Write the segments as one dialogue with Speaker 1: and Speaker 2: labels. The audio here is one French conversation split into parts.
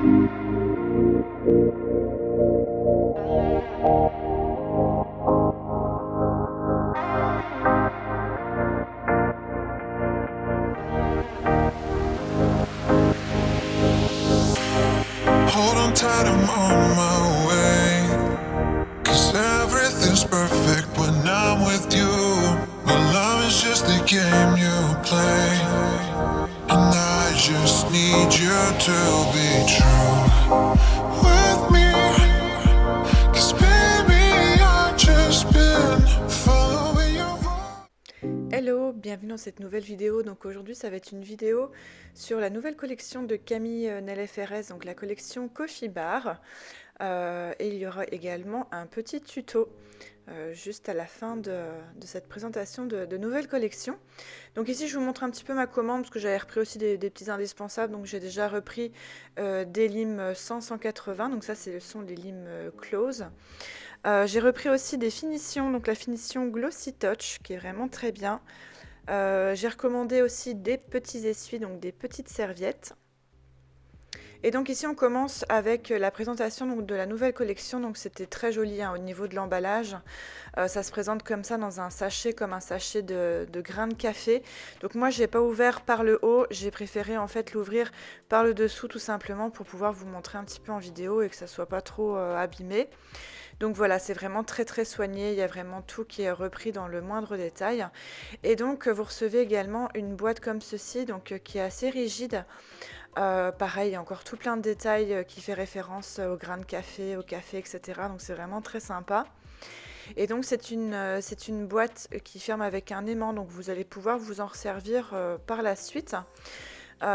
Speaker 1: Hold on tight, I'm on my way. 'Cause everything's perfect when I'm with you. My love is just a game you play. And I just need you to be true with me. 'Cause baby, I've just been following your voice.
Speaker 2: Hello, bienvenue dans cette nouvelle vidéo. Donc aujourd'hui ça va être une vidéo sur la nouvelle collection de Camille Nelle-FRS, donc la collection Coffee Bar. Et il y aura également un petit tuto juste à la fin de cette présentation de nouvelle collection. Donc ici je vous montre un petit peu ma commande parce que j'avais repris aussi des petits indispensables. Donc j'ai déjà repris des limes 100-180, donc ça ce sont les limes close. J'ai repris aussi des finitions, donc la finition Glossy Touch qui est vraiment très bien. J'ai recommandé aussi des petits essuies, donc des petites serviettes. Et donc ici on commence avec la présentation donc, de la nouvelle collection. Donc c'était très joli au niveau de l'emballage. Ça se présente comme ça dans un sachet, comme un sachet de grains de café. Donc moi j'ai pas ouvert par le haut, j'ai préféré en fait l'ouvrir par le dessous tout simplement pour pouvoir vous montrer un petit peu en vidéo et que ça soit pas trop abîmé. Donc voilà, c'est vraiment très très soigné, il y a vraiment tout qui est repris dans le moindre détail. Et donc vous recevez également une boîte comme ceci, donc qui est assez rigide. Pareil, il y a encore tout plein de détails qui fait référence au grain de café, au café, etc. Donc c'est vraiment très sympa. Et donc c'est une boîte qui ferme avec un aimant, donc vous allez pouvoir vous en resservir par la suite.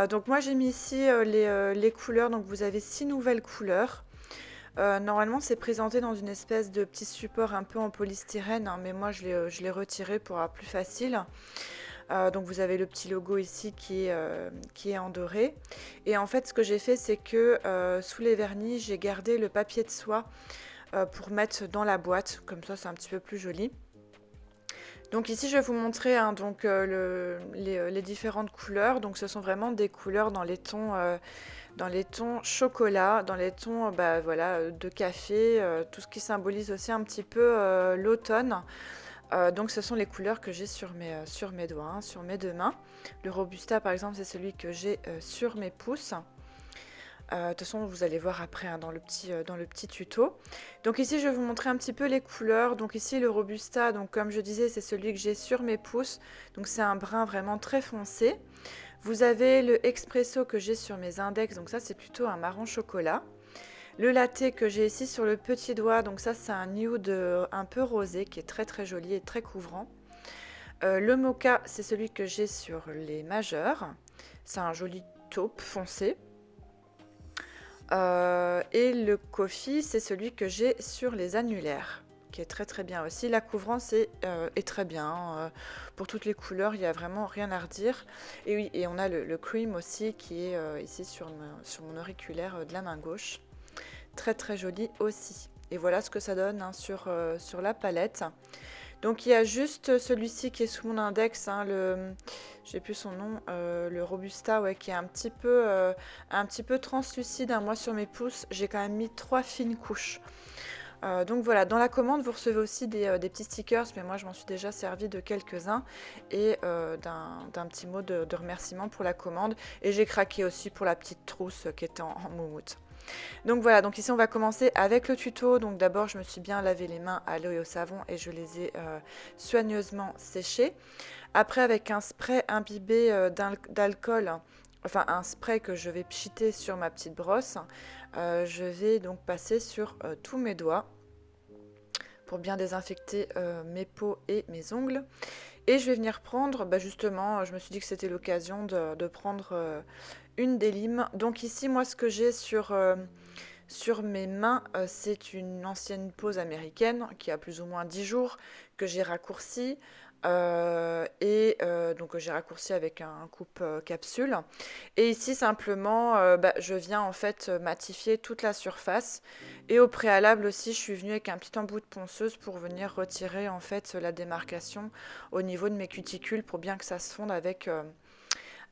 Speaker 2: Donc moi j'ai mis ici les couleurs, donc vous avez 6 nouvelles couleurs. Normalement c'est présenté dans une espèce de petit support un peu en polystyrène, hein, mais moi je l'ai retiré pour avoir plus facile. Donc vous avez le petit logo ici qui est en doré. Et en fait ce que j'ai fait c'est que sous les vernis j'ai gardé le papier de soie pour mettre dans la boîte, comme ça c'est un petit peu plus joli. Donc ici je vais vous montrer hein, donc, les différentes couleurs. Donc ce sont vraiment des couleurs dans les tons chocolat, dans les tons voilà, de café, tout ce qui symbolise aussi un petit peu l'automne. Donc ce sont les couleurs que j'ai sur mes doigts, hein, sur mes deux mains. Le Robusta par exemple c'est celui que j'ai sur mes pouces. De toute façon vous allez voir après hein, dans le petit tuto. Donc ici je vais vous montrer un petit peu les couleurs. Donc ici le Robusta, donc comme je disais c'est celui que j'ai sur mes pouces. Donc c'est un brun vraiment très foncé. Vous avez le Expresso que j'ai sur mes index, donc ça c'est plutôt un marron chocolat. Le latte que j'ai ici sur le petit doigt, donc ça c'est un nude un peu rosé qui est très très joli et très couvrant. Le mocha c'est celui que j'ai sur les majeurs, c'est un joli taupe foncé. Et le coffee c'est celui que j'ai sur les annulaires, qui est très très bien aussi. La couvrance est très bien, hein. Pour toutes les couleurs, il n'y a vraiment rien à redire. Et oui, et on a le cream aussi qui est ici sur mon auriculaire de la main gauche. Très très joli aussi. Et voilà ce que ça donne hein, sur la palette. Donc il y a juste celui-ci qui est sous mon index, hein, j'ai plus son nom, le Robusta, ouais, qui est un petit peu translucide. Hein. Moi sur mes pouces, j'ai quand même mis 3 fines couches. Donc voilà, dans la commande, vous recevez aussi des petits stickers, mais moi je m'en suis déjà servi de quelques-uns et d'un petit mot de remerciement pour la commande. Et j'ai craqué aussi pour la petite trousse qui était en moumoute. Donc voilà, donc ici on va commencer avec le tuto. Donc d'abord je me suis bien lavé les mains à l'eau et au savon et je les ai soigneusement séchées. Après avec un spray imbibé d'alcool, enfin un spray que je vais pchiter sur ma petite brosse, je vais donc passer sur tous mes doigts pour bien désinfecter mes peaux et mes ongles. Et je vais venir prendre, justement, je me suis dit que c'était l'occasion de prendre une des limes. Donc ici, moi, ce que j'ai sur mes mains, c'est une ancienne pose américaine qui a plus ou moins 10 jours, que j'ai raccourcie. Donc j'ai raccourci avec un coupe capsule. Et ici, simplement, je viens en fait matifier toute la surface. Et au préalable aussi, je suis venue avec un petit embout de ponceuse pour venir retirer en fait la démarcation au niveau de mes cuticules pour bien que ça se fonde avec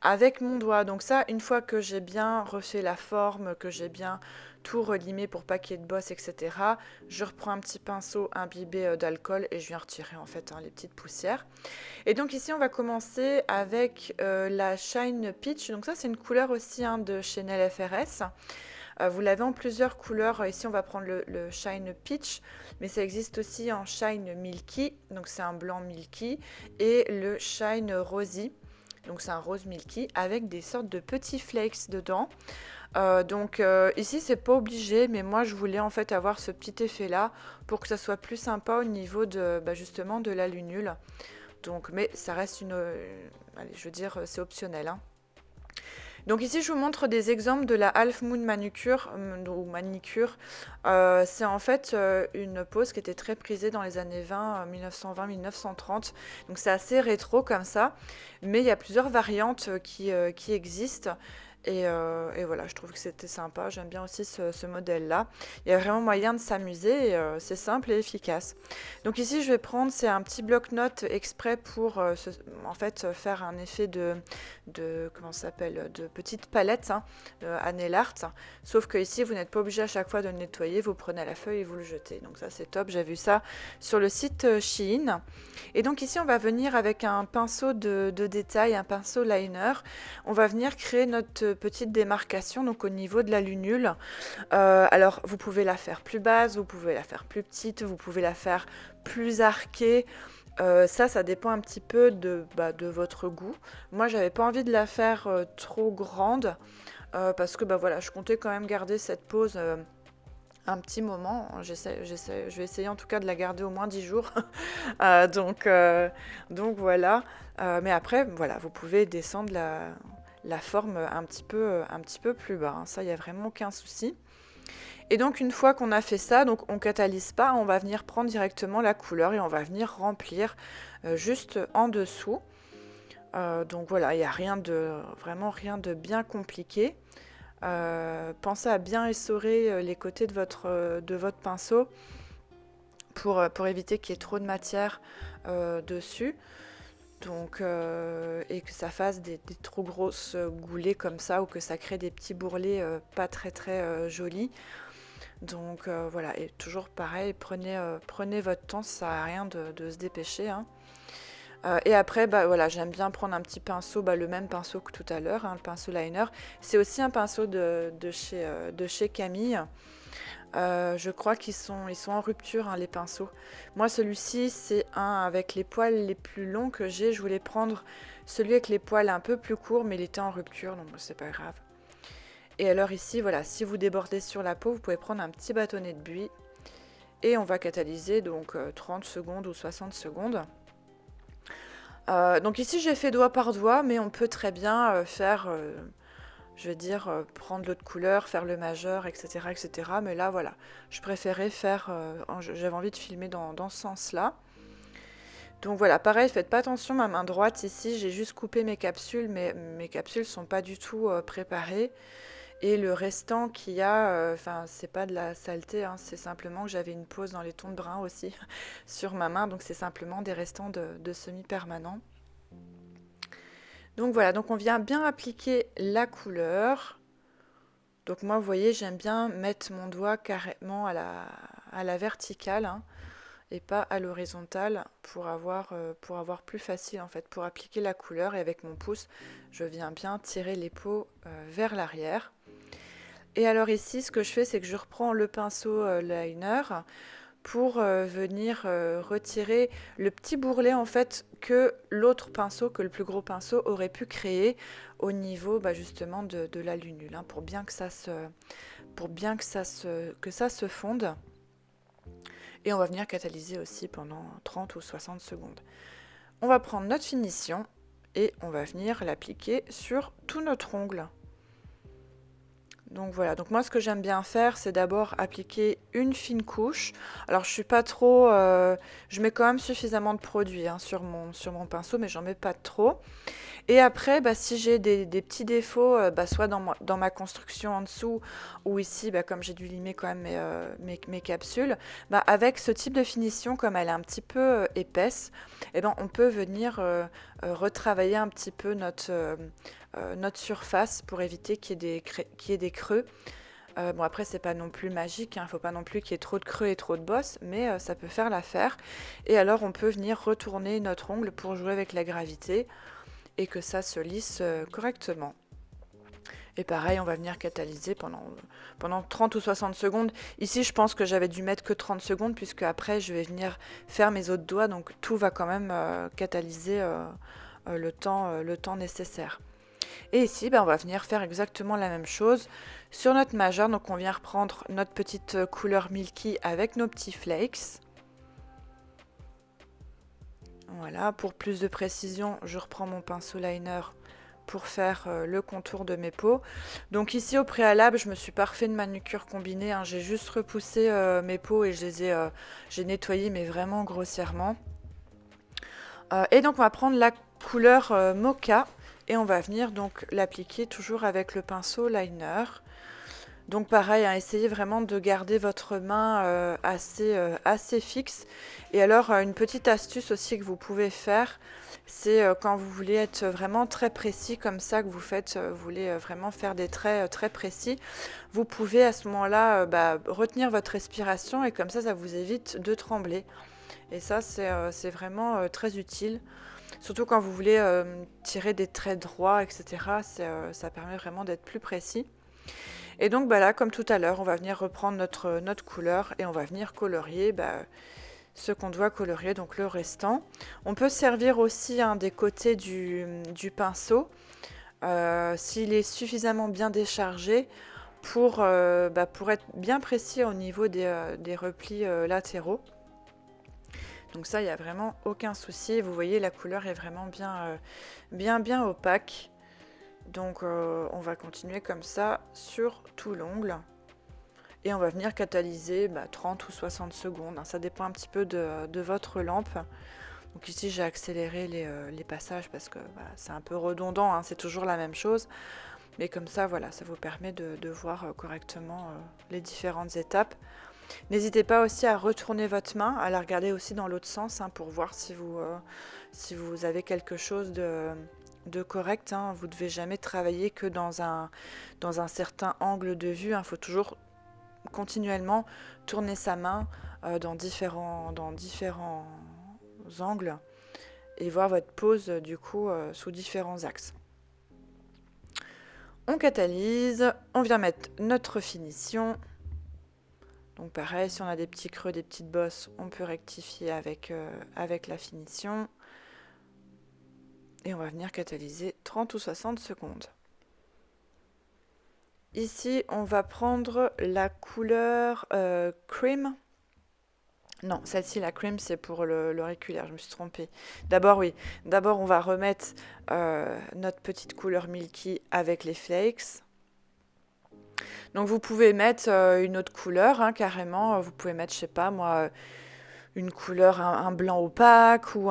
Speaker 2: avec mon doigt. Donc ça, une fois que j'ai bien refait la forme, que j'ai bien tout relimé pour pas qu'il y ait de bosse, etc., je reprends un petit pinceau imbibé d'alcool et je viens retirer en fait les petites poussières. Et donc ici, on va commencer avec la Shine Peach. Donc ça, c'est une couleur aussi de chez Nail FRS. Vous l'avez en plusieurs couleurs. Ici, on va prendre le Shine Peach, mais ça existe aussi en Shine Milky, donc c'est un blanc milky, et le Shine Rosy, donc c'est un rose milky avec des sortes de petits flakes dedans. Ici, c'est pas obligé, mais moi, je voulais en fait avoir ce petit effet-là pour que ça soit plus sympa au niveau de justement de la lunule. Donc, mais ça reste allez, je veux dire, c'est optionnel, hein. Donc ici, je vous montre des exemples de la Half Moon manucure ou manicure. C'est en fait une pose qui était très prisée dans les années 20, 1920-1930. Donc c'est assez rétro comme ça, mais il y a plusieurs variantes qui existent. Et voilà, je trouve que c'était sympa. J'aime bien aussi ce modèle-là. Il y a vraiment moyen de s'amuser et c'est simple et efficace. Donc ici, je vais prendre, c'est un petit bloc-notes exprès pour en fait faire un effet comment ça s'appelle, de petite palette à nail art. Sauf que ici, vous n'êtes pas obligé à chaque fois de le nettoyer. Vous prenez la feuille et vous le jetez. Donc ça, c'est top. J'ai vu ça sur le site Shein. Et donc ici, on va venir avec un pinceau de détail, un pinceau liner. On va venir créer notre petite démarcation donc au niveau de la lunule. Alors vous pouvez la faire plus basse, vous pouvez la faire plus petite, vous pouvez la faire plus arquée. Ça dépend un petit peu de votre goût. Moi, j'avais pas envie de la faire trop grande parce que voilà, je comptais quand même garder cette pose un petit moment. Je vais essayer en tout cas de la garder au moins 10 jours. Donc voilà. Mais après, voilà, vous pouvez descendre la forme un petit peu plus bas. Ça, il n'y a vraiment aucun souci. Et donc, une fois qu'on a fait ça, donc on ne catalyse pas, on va venir prendre directement la couleur et on va venir remplir juste en dessous. Donc voilà, il n'y a vraiment rien de bien compliqué. Pensez à bien essorer les côtés de votre pinceau pour éviter qu'il y ait trop de matière dessus. Donc, et que ça fasse des trop grosses goulées comme ça ou que ça crée des petits bourrelets pas très très jolis. Donc voilà, et toujours pareil, prenez votre temps, ça sert à rien de se dépêcher, hein. Et après, voilà, j'aime bien prendre un petit pinceau, le même pinceau que tout à l'heure, le pinceau liner. C'est aussi un pinceau de chez Camille. Je crois qu'ils sont en rupture, les pinceaux. Moi, celui-ci, c'est un avec les poils les plus longs que j'ai. Je voulais prendre celui avec les poils un peu plus courts, mais il était en rupture, donc c'est pas grave. Et alors ici, voilà, si vous débordez sur la peau, vous pouvez prendre un petit bâtonnet de buis. Et on va catalyser donc 30 secondes ou 60 secondes. Donc ici, j'ai fait doigt par doigt, mais on peut très bien faire... je vais dire, prendre l'autre couleur, faire le majeur, etc., etc. Mais là, voilà, je préférais faire... j'avais envie de filmer dans ce sens-là. Donc voilà, pareil, faites pas attention, ma main droite, ici, j'ai juste coupé mes capsules, mais mes capsules sont pas du tout préparées. Et le restant qu'il y a, c'est pas de la saleté, c'est simplement que j'avais une pose dans les tons de brun aussi sur ma main. Donc c'est simplement des restants de semi-permanent. Donc voilà, donc on vient bien appliquer la couleur. Donc moi, vous voyez, j'aime bien mettre mon doigt carrément à la verticale et pas à l'horizontale pour avoir plus facile en fait, pour appliquer la couleur. Et avec mon pouce, je viens bien tirer les peaux vers l'arrière. Et alors ici, ce que je fais, c'est que je reprends le pinceau liner pour venir retirer le petit bourrelet en fait que l'autre pinceau, que le plus gros pinceau aurait pu créer au niveau justement de la lunule, pour bien que ça se fonde. Et on va venir catalyser aussi pendant 30 ou 60 secondes. On va prendre notre finition et on va venir l'appliquer sur tout notre ongle. Donc voilà, donc moi ce que j'aime bien faire, c'est d'abord appliquer une fine couche. Alors je suis pas trop, je mets quand même suffisamment de produit sur mon pinceau, mais j'en mets pas trop. Et après, si j'ai des petits défauts, soit dans ma construction en dessous, ou ici, comme j'ai dû limer quand même mes capsules, avec ce type de finition, comme elle est un petit peu épaisse, on peut venir retravailler un petit peu notre surface pour éviter qu'il y ait des creux. Bon après c'est pas non plus magique, il ne faut pas non plus qu'il y ait trop de creux et trop de bosses, mais ça peut faire l'affaire. Et alors on peut venir retourner notre ongle pour jouer avec la gravité et que ça se lisse correctement. Et pareil, on va venir catalyser pendant 30 ou 60 secondes. Ici, je pense que j'avais dû mettre que 30 secondes, puisque après, je vais venir faire mes autres doigts. Donc, tout va quand même catalyser le temps nécessaire. Et ici, on va venir faire exactement la même chose sur notre majeur. Donc, on vient reprendre notre petite couleur Milky avec nos petits flakes. Voilà, pour plus de précision, je reprends mon pinceau liner pour faire le contour de mes peaux. Donc ici au préalable, je me suis pas refait de manucure combinée, hein. J'ai juste repoussé mes peaux et j'ai nettoyé, mais vraiment grossièrement. Et donc on va prendre la couleur mocha et on va venir donc l'appliquer toujours avec le pinceau liner. Donc pareil, hein, essayez vraiment de garder votre main assez fixe. Et alors une petite astuce aussi que vous pouvez faire, c'est quand vous voulez être vraiment très précis comme ça, que vous voulez vraiment faire des traits très précis, vous pouvez à ce moment-là retenir votre respiration et comme ça vous évite de trembler. Et ça c'est vraiment très utile, surtout quand vous voulez tirer des traits droits, etc. Ça permet vraiment d'être plus précis. Et donc là, comme tout à l'heure, on va venir reprendre notre couleur et on va venir colorier ce qu'on doit colorier, donc le restant. On peut servir aussi des côtés du pinceau, s'il est suffisamment bien déchargé pour être bien précis au niveau des replis latéraux. Donc ça, il n'y a vraiment aucun souci. Vous voyez, la couleur est vraiment bien opaque. Donc on va continuer comme ça sur tout l'ongle. Et on va venir catalyser 30 ou 60 secondes. Ça dépend un petit peu de votre lampe. Donc ici j'ai accéléré les passages parce que c'est un peu redondant, hein, c'est toujours la même chose. Mais comme ça, voilà, ça vous permet de voir correctement les différentes étapes. N'hésitez pas aussi à retourner votre main, à la regarder aussi dans l'autre sens, hein, pour voir si vous avez quelque chose de correct, hein. Vous ne devez jamais travailler que dans un certain angle de vue, hein. Il faut toujours continuellement tourner sa main dans différents angles et voir votre pose du coup sous différents axes. On catalyse, on vient mettre notre finition. Donc pareil, si on a des petits creux, des petites bosses, on peut rectifier avec la finition. Et on va venir catalyser 30 ou 60 secondes. Ici, on va prendre la couleur cream. Non, celle-ci, la cream, c'est pour l'auriculaire, je me suis trompée. D'abord, oui. D'abord, on va remettre notre petite couleur Milky avec les flakes. Donc, vous pouvez mettre une autre couleur, hein, carrément. Vous pouvez mettre, je sais pas, moi, une couleur, un blanc opaque ou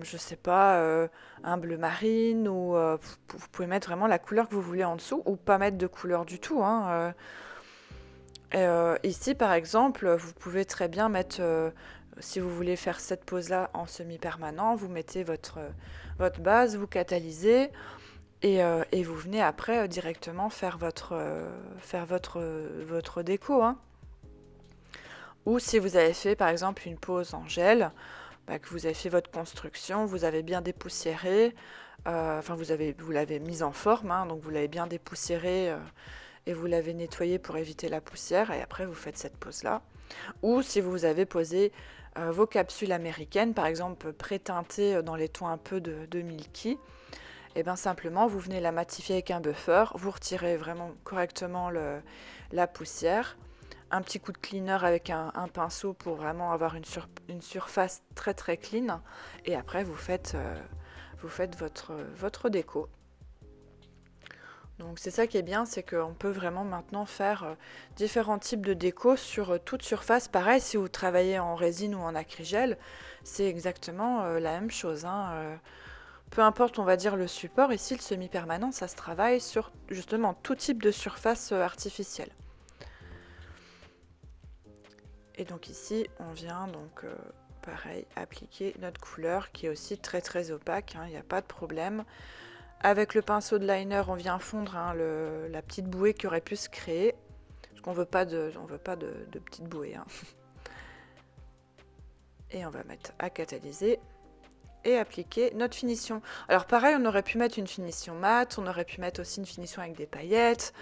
Speaker 2: je sais pas, un bleu marine. Ou vous pouvez mettre vraiment la couleur que vous voulez en dessous ou pas mettre de couleur du tout, hein. Ici, par exemple, vous pouvez très bien mettre, si vous voulez faire cette pose-là en semi-permanent, vous mettez votre base, vous catalysez et vous venez après directement faire votre déco, hein. Ou si vous avez fait, par exemple, une pose en gel, que vous avez fait votre construction, vous avez bien dépoussiéré, vous l'avez mise en forme, hein, donc vous l'avez bien dépoussiéré et vous l'avez nettoyé pour éviter la poussière et après vous faites cette pose là. Ou si vous avez posé vos capsules américaines, par exemple pré-teintées dans les tons un peu de Milky, et bien simplement vous venez la matifier avec un buffer, vous retirez vraiment correctement la poussière, un petit coup de cleaner avec un pinceau pour vraiment avoir une surface très très clean et après vous faites votre déco. Donc c'est ça qui est bien, c'est qu'on peut vraiment maintenant faire différents types de déco sur toute surface. Pareil, si vous travaillez en résine ou en acrygel, c'est exactement la même chose, hein. Peu importe, on va dire, le support. Ici, le semi-permanent, ça se travaille sur justement tout type de surface artificielle. Et donc ici, on vient donc pareil appliquer notre couleur qui est aussi très très opaque, hein, il n'y a pas de problème. Avec le pinceau de liner, on vient fondre hein, la petite bouée qui aurait pu se créer. Parce qu'on veut pas de petite bouée. Hein. Et on va mettre à catalyser et appliquer notre finition. Alors pareil, on aurait pu mettre une finition mat, on aurait pu mettre aussi une finition avec des paillettes.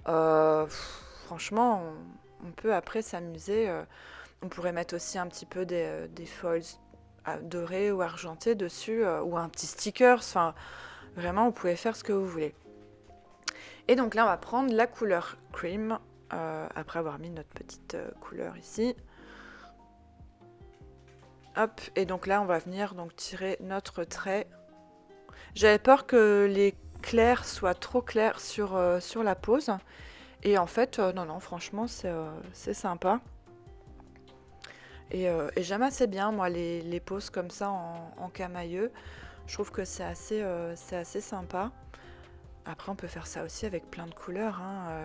Speaker 2: Franchement, on peut après s'amuser. On pourrait mettre aussi un petit peu des foils dorés ou argentés dessus, ou un petit sticker. Enfin, vraiment, vous pouvez faire ce que vous voulez. Et donc là, on va prendre la couleur cream, après avoir mis notre petite couleur ici. Hop, et donc là, on va venir donc tirer notre trait. J'avais peur que les clairs soient trop clairs sur la pose. Et en fait, non, franchement, c'est sympa. Et j'aime assez bien, moi, les poses comme ça en camailleux. Je trouve que c'est assez sympa. Après, on peut faire ça aussi avec plein de couleurs. Hein,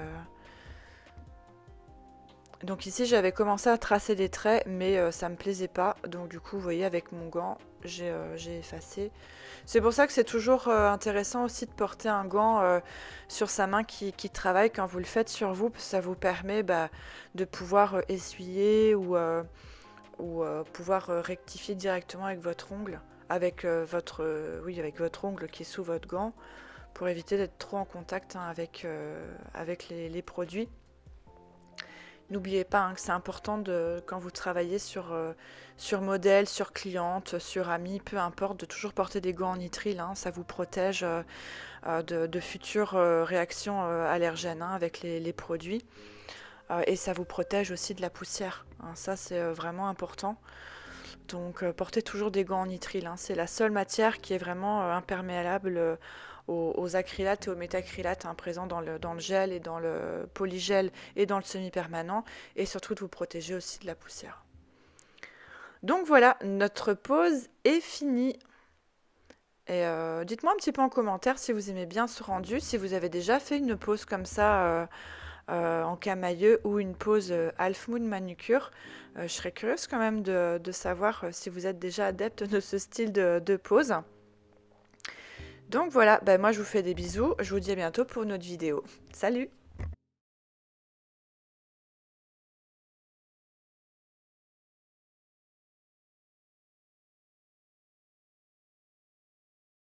Speaker 2: Donc ici, j'avais commencé à tracer des traits, mais ça me plaisait pas. Donc du coup, vous voyez, avec mon gant, j'ai effacé. C'est pour ça que c'est toujours intéressant aussi de porter un gant sur sa main qui travaille quand vous le faites sur vous. Parce que ça vous permet de pouvoir essuyer ou pouvoir rectifier directement avec votre ongle. Avec avec votre ongle qui est sous votre gant. Pour éviter d'être trop en contact hein, avec les produits. N'oubliez pas hein, que c'est important quand vous travaillez sur modèle, sur cliente, sur ami, peu importe, de toujours porter des gants en nitrile. Hein, ça vous protège de futures réactions allergènes hein, avec les produits. Et ça vous protège aussi de la poussière. Hein, ça, c'est vraiment important. Donc, portez toujours des gants en nitrile. Hein, c'est la seule matière qui est vraiment imperméable aux acrylates et aux métacrylates hein, présents dans le gel et dans le polygel et dans le semi-permanent, et surtout de vous protéger aussi de la poussière. Donc voilà, notre pose est finie. Et dites-moi un petit peu en commentaire si vous aimez bien ce rendu, si vous avez déjà fait une pose comme ça en camailleux ou une pose half moon manucure. Je serais curieuse quand même de savoir si vous êtes déjà adepte de ce style de pose. Donc voilà, moi je vous fais des bisous, je vous dis à bientôt pour une autre vidéo. Salut!